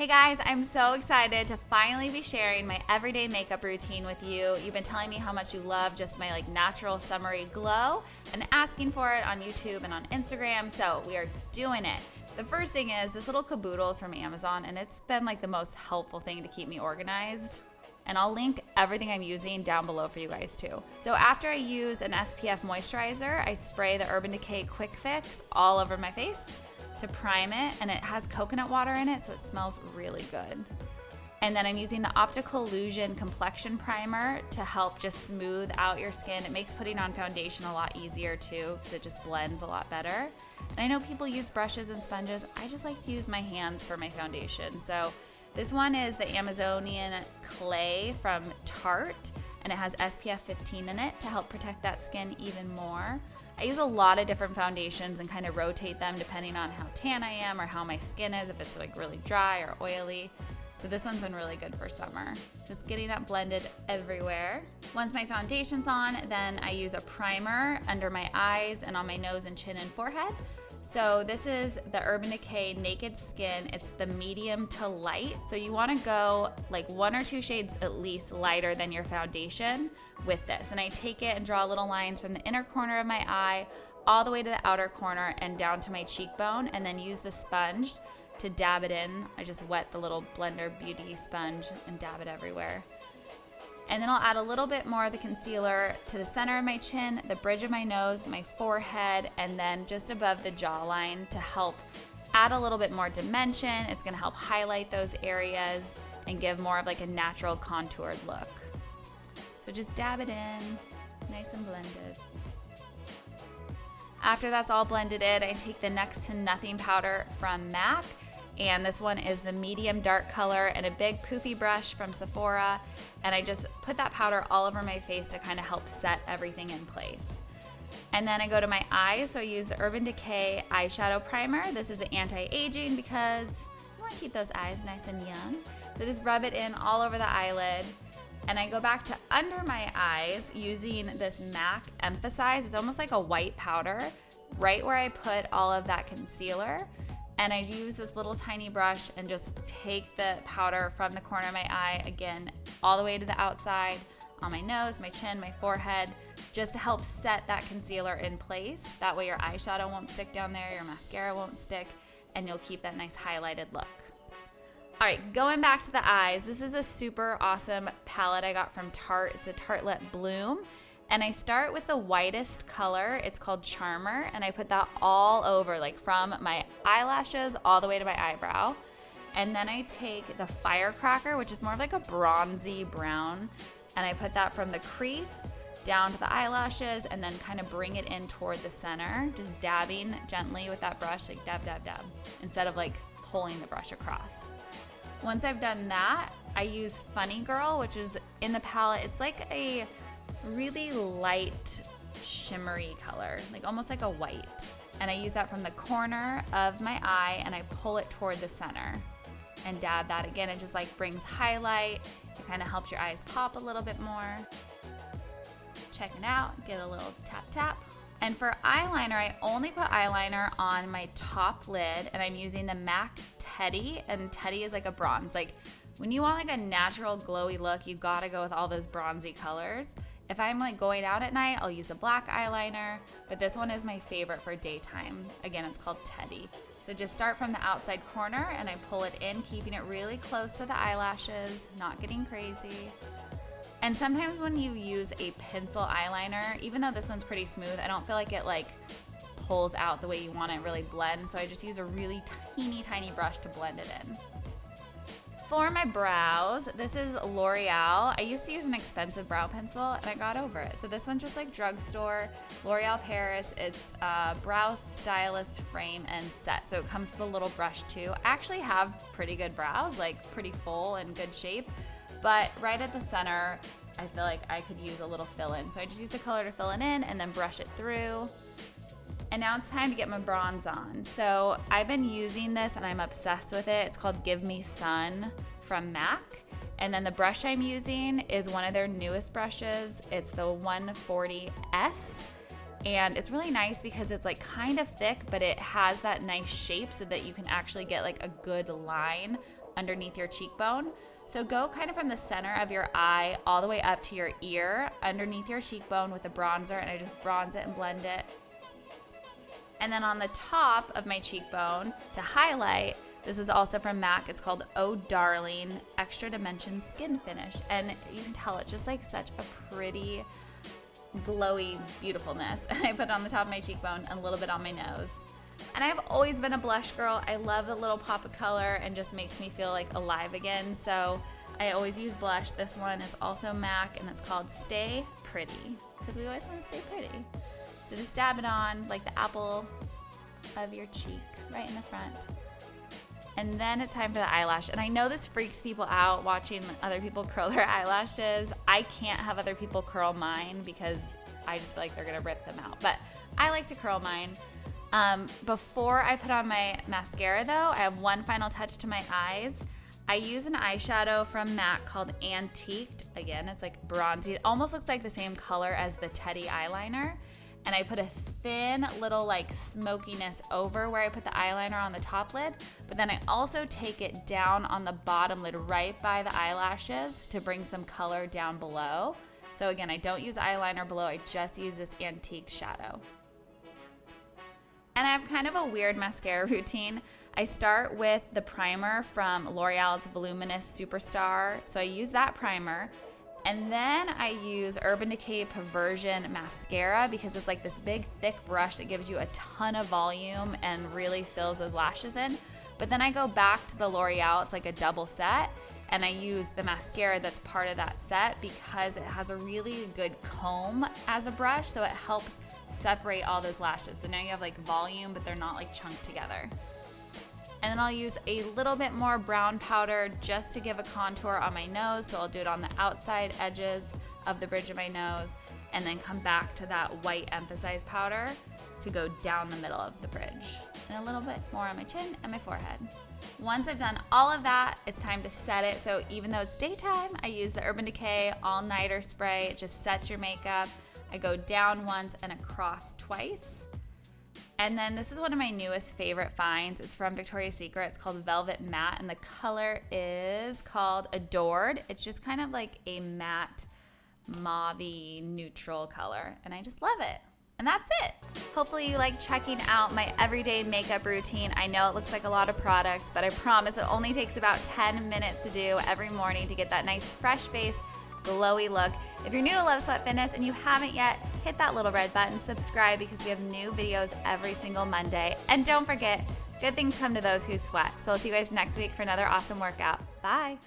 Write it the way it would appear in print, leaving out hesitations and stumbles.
Hey guys, I'm so excited to finally be sharing my everyday makeup routine with you. You've been telling me how much you love just my natural summery glow and asking for it on YouTube and on Instagram, so we are doing it. The first thing is this little caboodle is from Amazon, and it's been the most helpful thing to keep me organized. And I'll link everything I'm using down below for you guys too. So after I use an SPF moisturizer, I spray the Urban Decay Quick Fix all over my face to prime it, and it has coconut water in it, so it smells really good. And then I'm using the Optical Illusion Complexion Primer to help just smooth out your skin. It makes putting on foundation a lot easier too, because it just blends a lot better. And I know people use brushes and sponges. I just like to use my hands for my foundation. So this one is the Amazonian Clay from Tarte, and it has SPF 15 in it to help protect that skin even more. I use a lot of different foundations and kind of rotate them depending on how tan I am or how my skin is, if it's really dry or oily. So this one's been really good for summer. Just getting that blended everywhere. Once my foundation's on, then I use a primer under my eyes and on my nose and chin and forehead. So this is the Urban Decay Naked Skin. It's the medium to light. So you wanna go 1 or 2 shades at least lighter than your foundation with this. And I take it and draw little lines from the inner corner of my eye all the way to the outer corner and down to my cheekbone, and then use the sponge to dab it in. I just wet the little Blender Beauty sponge and dab it everywhere. And then I'll add a little bit more of the concealer to the center of my chin, the bridge of my nose, my forehead, and then just above the jawline to help add a little bit more dimension. It's gonna help highlight those areas and give more of a natural contoured look. So just dab it in, nice and blended. After that's all blended in, I take the Next to Nothing powder from MAC. And this one is the medium dark color and a big poofy brush from Sephora. And I just put that powder all over my face to kind of help set everything in place. And then I go to my eyes, so I use the Urban Decay eyeshadow primer. This is the anti-aging because I want to keep those eyes nice and young. So just rub it in all over the eyelid. And I go back to under my eyes using this MAC Emphasize. It's almost like a white powder right where I put all of that concealer. And I use this little tiny brush and just take the powder from the corner of my eye, again, all the way to the outside, on my nose, my chin, my forehead, just to help set that concealer in place. That way your eyeshadow won't stick down there, your mascara won't stick, and you'll keep that nice highlighted look. All right, going back to the eyes, this is a super awesome palette I got from Tarte. It's a Tartelette Bloom. And I start with the whitest color. It's called Charmer, and I put that all over, from my eyelashes all the way to my eyebrow. And then I take the Firecracker, which is more of a bronzy brown, and I put that from the crease down to the eyelashes and then kind of bring it in toward the center, just dabbing gently with that brush, dab, dab, dab, instead of pulling the brush across. Once I've done that, I use Funny Girl, which is in the palette. It's a really light shimmery color, almost like a white. And I use that from the corner of my eye and I pull it toward the center and dab that again. It just brings highlight. It kind of helps your eyes pop a little bit more. Check it out, get a little tap tap. And for eyeliner, I only put eyeliner on my top lid, and I'm using the MAC Teddy, and Teddy is a bronze. When you want a natural glowy look, you gotta go with all those bronzy colors. If I'm going out at night, I'll use a black eyeliner, but this one is my favorite for daytime. Again, it's called Teddy. So just start from the outside corner and I pull it in, keeping it really close to the eyelashes, not getting crazy. And sometimes when you use a pencil eyeliner, even though this one's pretty smooth, I don't feel like it pulls out the way you want it really blend. So I just use a really tiny brush to blend it in. For my brows, this is L'Oreal. I used to use an expensive brow pencil and I got over it. So this one's just drugstore, L'Oreal Paris. It's a brow stylist frame and set. So it comes with a little brush too. I actually have pretty good brows, pretty full and good shape. But right at the center, I feel like I could use a little fill in. So I just use the color to fill it in and then brush it through. And now it's time to get my bronze on. So I've been using this and I'm obsessed with it. It's called Give Me Sun from MAC. And then the brush I'm using is one of their newest brushes. It's the 140S. And it's really nice because it's kind of thick, but it has that nice shape so that you can actually get a good line underneath your cheekbone. So go kind of from the center of your eye all the way up to your ear, underneath your cheekbone with the bronzer, and I just bronze it and blend it. And then on the top of my cheekbone to highlight, this is also from MAC. It's called Oh Darling Extra Dimension Skin Finish. And you can tell it's just like such a pretty, glowy beautifulness. And I put it on the top of my cheekbone and a little bit on my nose. And I've always been a blush girl. I love the little pop of color and just makes me feel like alive again. So I always use blush. This one is also MAC and it's called Stay Pretty, because we always want to stay pretty. So just dab it on like the apple of your cheek, right in the front. And then it's time for the eyelash. And I know this freaks people out watching other people curl their eyelashes. I can't have other people curl mine because I just feel like they're gonna rip them out. But I like to curl mine. Before I put on my mascara though, I have one final touch to my eyes. I use an eyeshadow from MAC called Antiqued. Again, it's like bronzy. It almost looks like the same color as the Teddy eyeliner. And I put a thin little like smokiness over where I put the eyeliner on the top lid. But then I also take it down on the bottom lid right by the eyelashes to bring some color down below. So again, I don't use eyeliner below. I just use this Antiqued shadow. And I have kind of a weird mascara routine. I start with the primer from L'Oreal's Voluminous Superstar. So I use that primer. And then I use Urban Decay Perversion Mascara because it's like this big thick brush that gives you a ton of volume and really fills those lashes in. But then I go back to the L'Oreal, it's like a double set, and I use the mascara that's part of that set because it has a really good comb as a brush, so it helps separate all those lashes. So now you have like volume, but they're not like chunked together. And then I'll use a little bit more brown powder just to give a contour on my nose. So I'll do it on the outside edges of the bridge of my nose and then come back to that white emphasized powder to go down the middle of the bridge. And a little bit more on my chin and my forehead. Once I've done all of that, it's time to set it. So even though it's daytime, I use the Urban Decay All Nighter Spray. It just sets your makeup. I go down once and across twice. And then this is one of my newest favorite finds. It's from Victoria's Secret. It's called Velvet Matte, and the color is called Adored. It's just kind of like a matte, mauve-y, neutral color, and I just love it. And that's it. Hopefully you like checking out my everyday makeup routine. I know it looks like a lot of products, but I promise it only takes about 10 minutes to do every morning to get that nice fresh face, glowy look. If you're new to Love Sweat Fitness and you haven't yet, hit that little red button, subscribe, because we have new videos every single Monday. And don't forget, good things come to those who sweat. So I'll see you guys next week for another awesome workout. Bye.